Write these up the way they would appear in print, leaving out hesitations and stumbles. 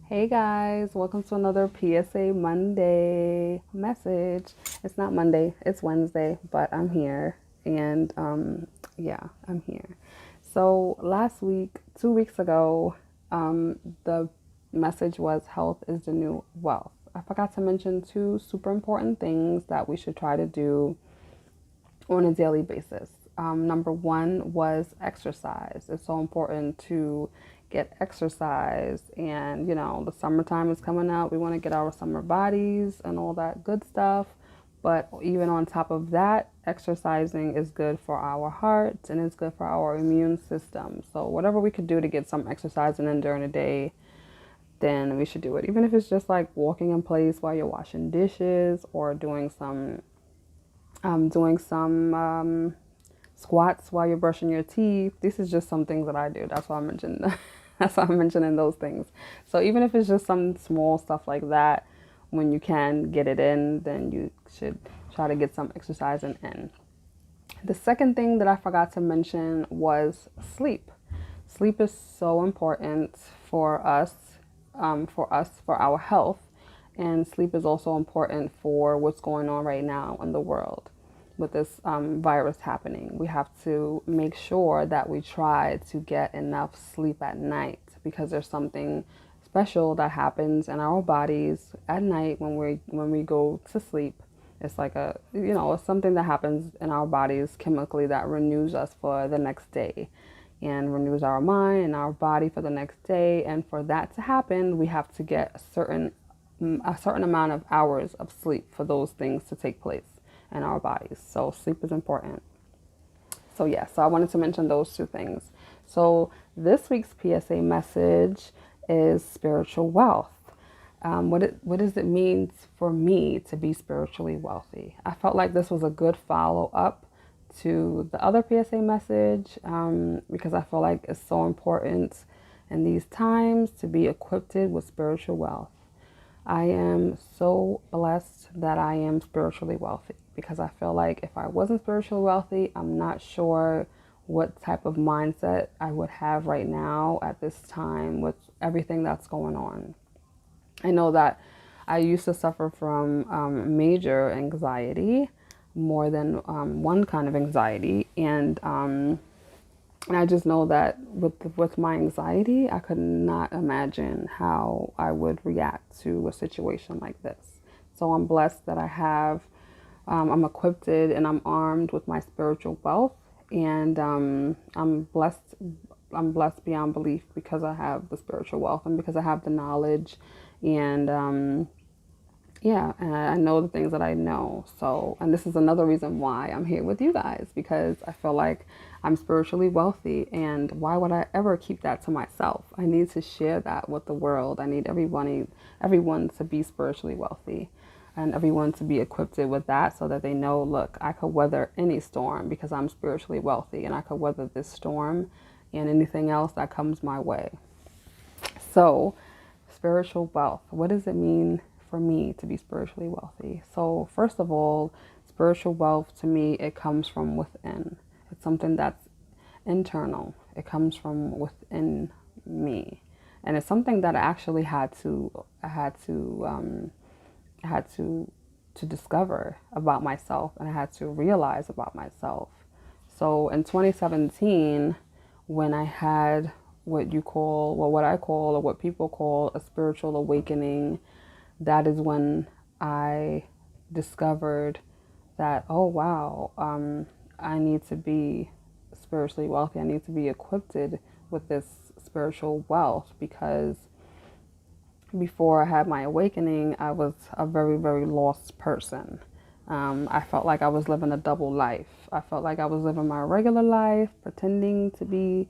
Hey guys, welcome to another PSA Monday message. It's not Monday, it's Wednesday, but I'm here. And yeah, I'm here. So last week, 2 weeks ago, the message was health is the new wealth. I forgot to mention two super important things that we should try to do on a daily basis. Number one was exercise. It's so important to get exercise, and the summertime is coming up. We want to get our summer bodies and all that good stuff. But even on top of that, exercising is good for our hearts and it's good for our immune system. So, whatever we could do to get some exercising in during the day, then we should do it. Even if it's just like walking in place while you're washing dishes or doing some squats while you're brushing your teeth. This is just some things that I do. That's why I mentioned. That's why I'm mentioning those things. So even if it's just some small stuff like that, when you can get it in, then you should try to get some exercising in. The second thing that I forgot to mention was sleep. Sleep is so important for our health, and sleep is also important for what's going on right now in the world with this virus happening. We have to make sure that we try to get enough sleep at night because there's something special that happens in our bodies at night when we go to sleep. It's like it's something that happens in our bodies chemically that renews us for the next day and renews our mind and our body for the next day. And for that to happen, we have to get a certain amount of hours of sleep for those things to take place in our bodies. So sleep is important. So yeah, so I wanted to mention those two things. So this week's PSA message is spiritual wealth. What does it mean for me to be spiritually wealthy? I felt like this was a good follow up to the other PSA message because I feel like it's so important in these times to be equipped with spiritual wealth. I am so blessed that I am spiritually wealthy because I feel like if I wasn't spiritually wealthy, I'm not sure what type of mindset I would have right now at this time with everything that's going on. I know that I used to suffer from major anxiety, more than one kind of anxiety, and I just know that with my anxiety, I could not imagine how I would react to a situation like this. So I'm blessed that I'm equipped and I'm armed with my spiritual wealth, and I'm blessed. I'm blessed beyond belief because I have the spiritual wealth and because I have the knowledge, and yeah, and I know the things that I know. So, and this is another reason why I'm here with you guys because I feel like I'm spiritually wealthy. And why would I ever keep that to myself? I need to share that with the world. I need everyone to be spiritually wealthy and everyone to be equipped with that so that they know, look, I could weather any storm because I'm spiritually wealthy and I could weather this storm and anything else that comes my way. So, spiritual wealth. What does it mean for me to be spiritually wealthy? So, first of all, spiritual wealth to me, it comes from within. It's something that's internal. It comes from within me. And it's something that I actually had to discover about myself, and I had to realize about myself. So in 2017, when I had what I call, or what people call a spiritual awakening, that is when I discovered that, oh wow, I need to be spiritually wealthy. I need to be equipped with this spiritual wealth because before I had my awakening, I was a very, very lost person. I felt like I was living a double life. I felt like I was living my regular life, pretending to be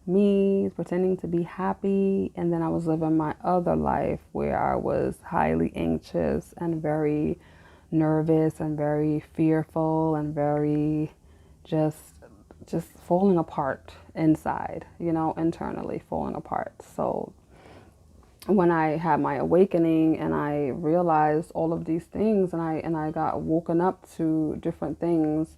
me, pretending to be happy, and then I was living my other life where I was highly anxious and very nervous and very fearful and very just just falling apart inside, internally falling apart. So when I had my awakening and I realized all of these things and I got woken up to different things,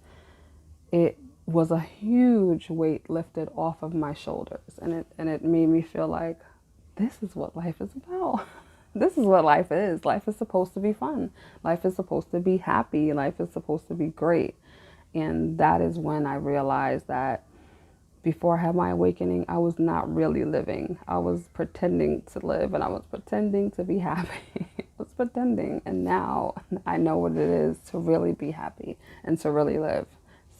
it was a huge weight lifted off of my shoulders, and it made me feel like, this is what life is about. This is what life is. Life is supposed to be fun. Life is supposed to be happy. Life is supposed to be great. And that is when I realized that before I had my awakening, I was not really living. I was pretending to live and I was pretending to be happy. I was pretending. And now I know what it is to really be happy and to really live.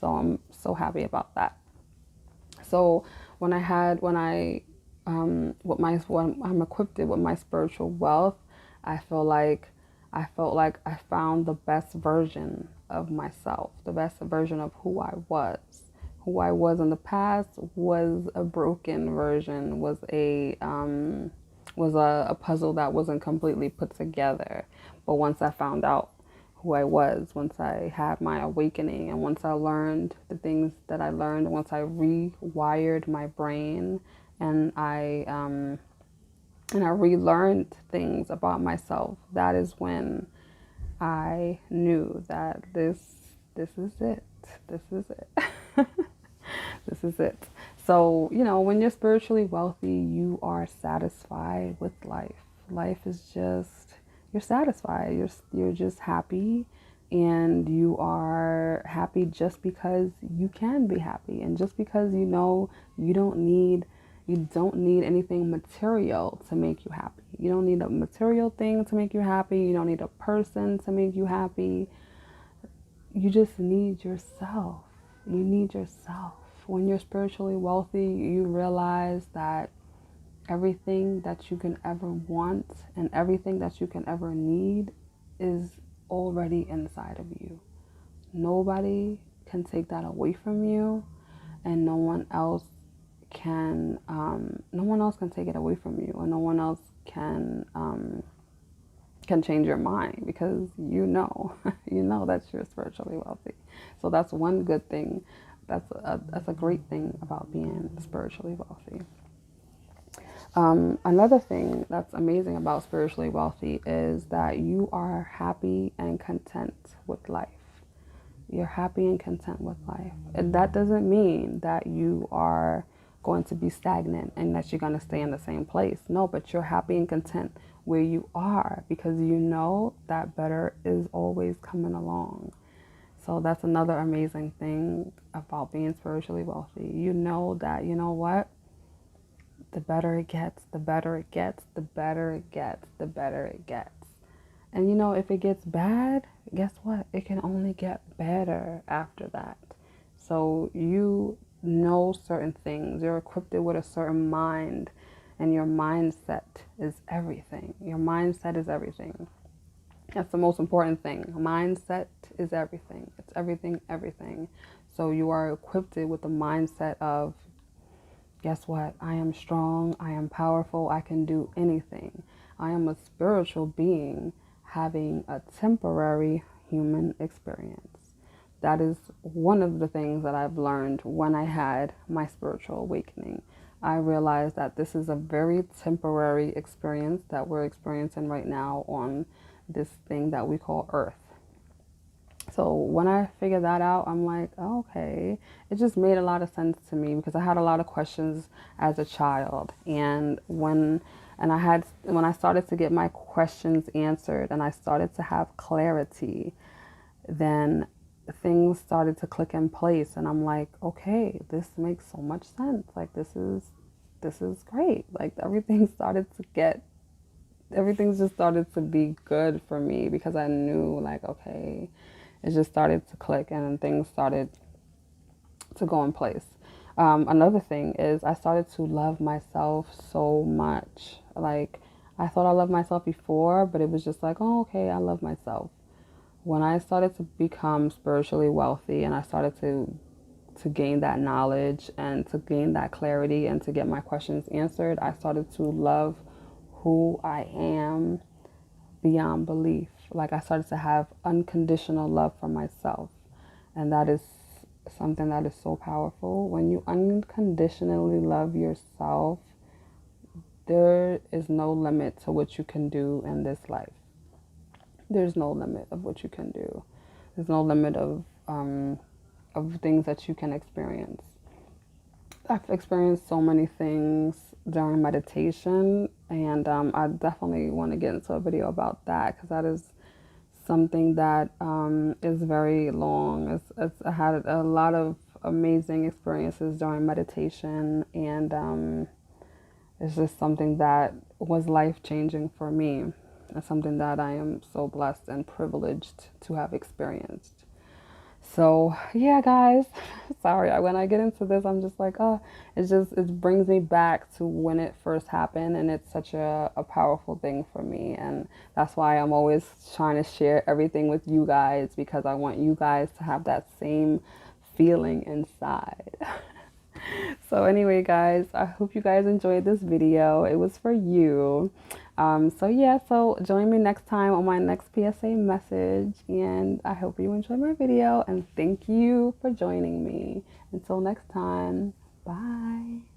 So I'm so happy about that. So when I'm equipped with my spiritual wealth, I feel like I found the best version of myself, the best version of who I was. Who I was in the past was a broken version, was a puzzle that wasn't completely put together. But once I found out who I was, once I had my awakening, and once I learned the things that I learned, once I rewired my brain, and I relearned things about myself, that is when I knew that this is it. This is it. This is it. So, when you're spiritually wealthy, you are satisfied with life. Life is just, you're satisfied. You're just happy, and you are happy just because you can be happy, and just because you don't need anything material to make you happy. You don't need a material thing to make you happy. You don't need a person to make you happy. You just need yourself. You need yourself. When you're spiritually wealthy, you realize that everything that you can ever want and everything that you can ever need is already inside of you. Nobody can take that away from you, and no one else can take it away from you, and no one else can change your mind, because you know that you're spiritually wealthy. So that's one good thing. That's a great thing about being spiritually wealthy. Another thing that's amazing about spiritually wealthy is that you are happy and content with life. You're happy and content with life. And that doesn't mean that you are going to be stagnant and that you're going to stay in the same place. No, but you're happy and content where you are, because you know that better is always coming along. So that's another amazing thing about being spiritually wealthy. You know that, you know what? The better it gets, the better it gets, the better it gets, the better it gets. And if it gets bad, guess what? It can only get better after that. So you know certain things. You're equipped with a certain mind, and your mindset is everything. Your mindset is everything. That's the most important thing. Mindset is everything. It's everything, everything. So you are equipped with the mindset of, guess what? I am strong. I am powerful. I can do anything. I am a spiritual being having a temporary human experience. That is one of the things that I've learned when I had my spiritual awakening. I realized that this is a very temporary experience that we're experiencing right now on this thing that we call Earth. So when I figured that out, I'm like, oh, okay. It just made a lot of sense to me, because I had a lot of questions as a child. And when I started to get my questions answered and I started to have clarity, then things started to click in place, and I'm like, okay, this makes so much sense. Like this is great. Like everything just started to be good for me, because I knew, like, okay, it just started to click and things started to go in place. Another thing is I started to love myself so much. Like, I thought I loved myself before, but it was just like, oh, okay, I love myself. When I started to become spiritually wealthy and I started to gain that knowledge and to gain that clarity and to get my questions answered, I started to love who I am beyond belief. Like, I started to have unconditional love for myself. And that is something that is so powerful. When you unconditionally love yourself, there is no limit to what you can do in this life. There's no limit of what you can do. There's no limit of things that you can experience. I've experienced so many things during meditation And I definitely want to get into a video about that because that is something that is very long. I had a lot of amazing experiences during meditation, and it's just something that was life changing for me. It's something that I am so blessed and privileged to have experienced. So yeah, guys, sorry. When I get into this, I'm just like, oh, it brings me back to when it first happened, and it's such a powerful thing for me, and that's why I'm always trying to share everything with you guys because I want you guys to have that same feeling inside. So anyway, guys, I hope you guys enjoyed this video. It was for you. So yeah, so join me next time on my next PSA message, and I hope you enjoyed my video, and thank you for joining me. Until next time, bye.